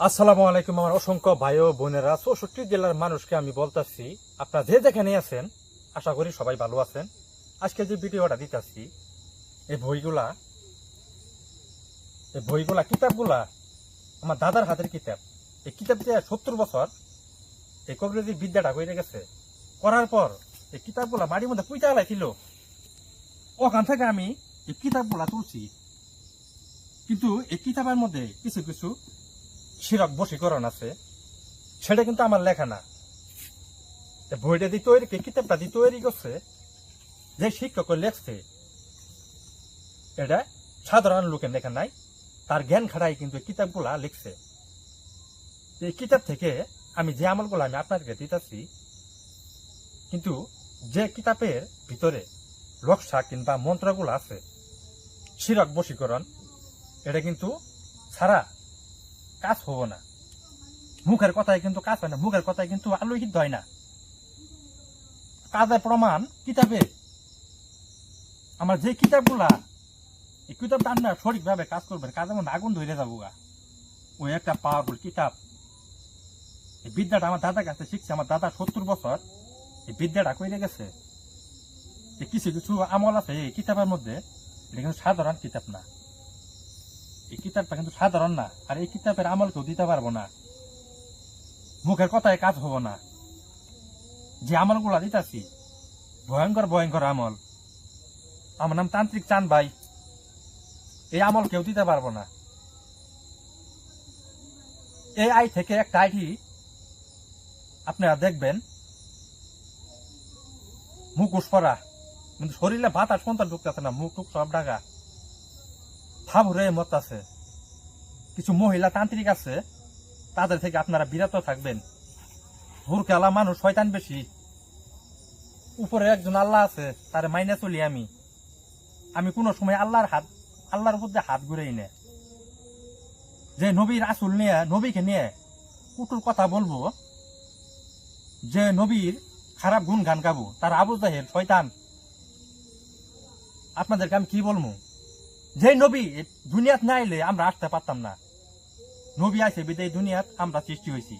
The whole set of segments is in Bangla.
আসসালামু আলাইকুম আমার অসংখ্য ভাই ও বোনেরা ৬৪ জেলার মানুষকে আমি বলতেছি আপনারা যে যেখানে আছেন আশা করি সবাই ভালো আছেন। আজকে যে ভিডিওটা দিতেছি এই বইগুলা কিতাবগুলা আমার দাদার হাতের কিতাব। এই কিতাব দিয়ে ৭০ বছর এই কবিরাজি বিদ্যাটা করে গেছে। করার পর এই কিতাবগুলা মাটির মধ্যে পুঁতে আলাইছিল। ওখান থেকে আমি এই কিতাবগুলা তুলছি, কিন্তু এই কিতাবের মধ্যে কিছু কিছু শিরক বশীকরণ আছে, সেটা কিন্তু আমার লেখা না। বইটা দিয়ে তৈরি কিতাবটা দিয়ে তৈরি করছে যে শিক্ষক লেখছে, এটা সাধারণ লোকের লেখা নাই, তার জ্ঞান খাটাই কিন্তু কিতাবগুলা লিখছে। এই কিতাব থেকে আমি যে আমলগুলো আমি আপনাদেরকে দিতেছি, কিন্তু যে কিতাবের ভিতরে রক্ষা কিংবা মন্ত্রগুলো আছে শিরক বশীকরণ, এটা কিন্তু সারা কাজ হবো না। মুখের কথায় কিন্তু কাজ হয় না, মুখের কথায় কিন্তু আলু সিদ্ধ হয় না। কাজের প্রমাণ কিতাবে। আমার যে কিতাবগুলা, এই কিতাবটা আপনার সঠিকভাবে কাজ করবেন, কাজের মধ্যে আগুন ধরে যাবো গা। ওই একটা পাওয়ারফুল কিতাব। এই বিদ্যাটা আমার দাদার কাছে শিখছে। আমার দাদা ৭০ বছর এই বিদ্যাটা কইরে গেছে। কিছু কিছু আমল আছে এই কিতাবের মধ্যে, এটা কিন্তু সাধারণ কিতাব না। এই কিতাবটা কিন্তু সাধারণ না, আর এই কিতাবের আমল কেউ দিতে পারবো না। মুখের কথায় কাজ হবো না। যে আমলগুলা দিতেছি ভয়ঙ্কর ভয়ঙ্কর আমল। আমার নাম তান্ত্রিক চান ভাই। এই আমল কেউ দিতে পারবো না। এই আই থেকে একটা আইডি আপনারা দেখবেন, মুখোশ পরা, কিন্তু শরীরে বাতাস সন্তান ঢুকতেছে না, মুখ টুক সব ঢাকা, ভাবরে মত আছে। কিছু মহিলা তান্ত্রিক আছে, তাদের থেকে আপনারা বিরত থাকবেন। ভুরকালা মানুষ শয়তান বেশি। উপরে একজন আল্লাহ আছে, তার মাইনে চলি আমি কোন সময় আল্লাহর মধ্যে হাত ঘুরেই না। যে নবীর আসল নিয়ে, নবীকে নিয়ে কুটুর কথা বলবো, যে নবীর খারাপ গুণ গান গাবো, তার আবু জাহেল শয়তান। আপনাদেরকে আমি কি বলবো, যে নবী দুনিয়াত না আইলে আমরা আসতে পারতাম না। নবী আছে বিদায় দুনিয়াত আমরা সৃষ্টি হয়েছি।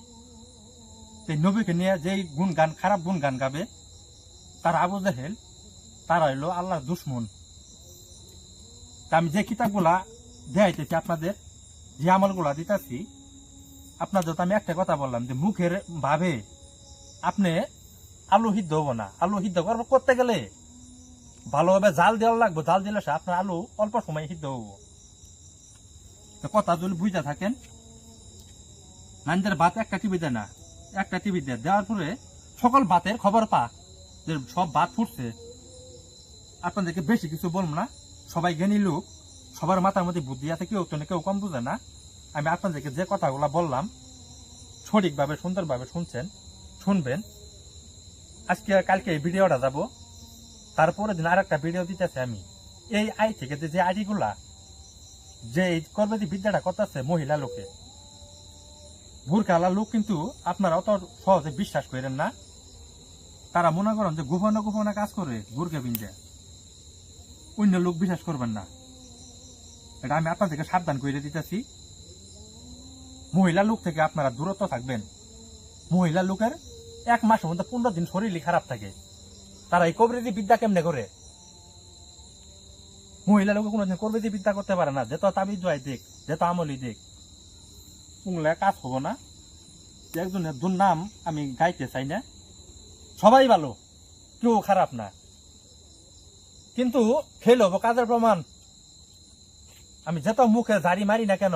সেই নবীকে নিয়ে যেই গুণ গান, খারাপ গুণ গান গাবে, তার আবু জাহেল, তারা হইল আল্লাহর দুশ্মন। আমি যে কিতাবগুলা দেখাইতেছি আপনাদের, যে আমলগুলা দিতেছি আপনাদের, আমি একটা কথা বললাম যে মুখের ভাবে আপনি আলু সিদ্ধ হবো না। আলু সিদ্ধ করতে গেলে ভালোভাবে জাল দেওয়া লাগবে। জাল দিলে আপনার আলু অল্প সময় সিদ্ধ হবো। কথা যদি বুঝতে থাকেন, নাইনদের ভাত একটা টিভি দেয় না, একটা টিভি দেওয়ার পরে সকল ভাতের খবর যে সব ভাত ফুটছে। আপনাদেরকে বেশি কিছু বলবো না, সবাই জ্ঞানী লোক, সবার মাথার মধ্যে বুদ্ধি আছে, কেউ তো কেউ কম বুঝে না। আমি আপনাদেরকে যে কথাগুলো বললাম সঠিকভাবে সুন্দরভাবে শুনবেন। আজকে কালকে এই ভিডিওটা যাব, তারপরে দিন আর একটা ভিডিও দিতেছে আমি। এই আই থেকে যে আইডিগুলা, যে কর্মী বিদ্যাটা করতেছে মহিলা লোকে, বুরকালা লোক, কিন্তু আপনারা অত সহজে বিশ্বাস করেন না। তারা মনে করেন যে গোপনে গোপনে কাজ করে বুরকা বিন্দে, অন্য লোক বিশ্বাস করবেন না। এটা আমি আপনাদেরকে সাবধান করে দিতেছি। মহিলা লোক থেকে আপনারা দূরত্ব থাকবেন। মহিলা লোকের 1 মাসের মধ্যে 15 দিন শরীরই খারাপ থাকে। তারা এই কবিরাজি বিদ্যা কেমনে করে? মহিলা লোক কোনোদিন কবিরাজি বিদ্যা করতে পারে না। যেত তাবিজ জয় দেখ, যেত আমলি দেখ, শুনলে কাজ হবো না। একজনের দুর্নাম আমি গাইতে চাই না। সবাই ভালো, কেউ খারাপ না, কিন্তু ফেল হবো কাজের প্রমাণ। আমি যেত মুখে জারি মারি না কেন,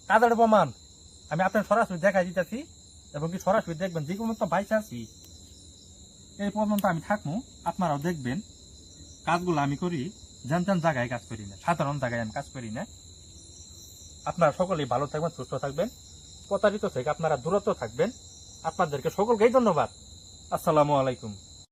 কাজের প্রমাণ আমি আপনার সরাসরি দেখাই দিতেছি, এবং কি সরাসরি দেখবেন। যে কোনো তো বাইসে আছি এই পর্যন্ত আমি থাকবো, আপনারাও দেখবেন। কাজগুলো আমি করি জান জায়গায় কাজ করি না, সাধারণ জায়গায় আমি কাজ করি না। আপনারা সকলেই ভালো থাকবেন, সুস্থ থাকবেন, প্রতারিত থেকে আপনারা দূরত্ব থাকবেন। আপনাদেরকে সকলকেই ধন্যবাদ। আসসালামু আলাইকুম।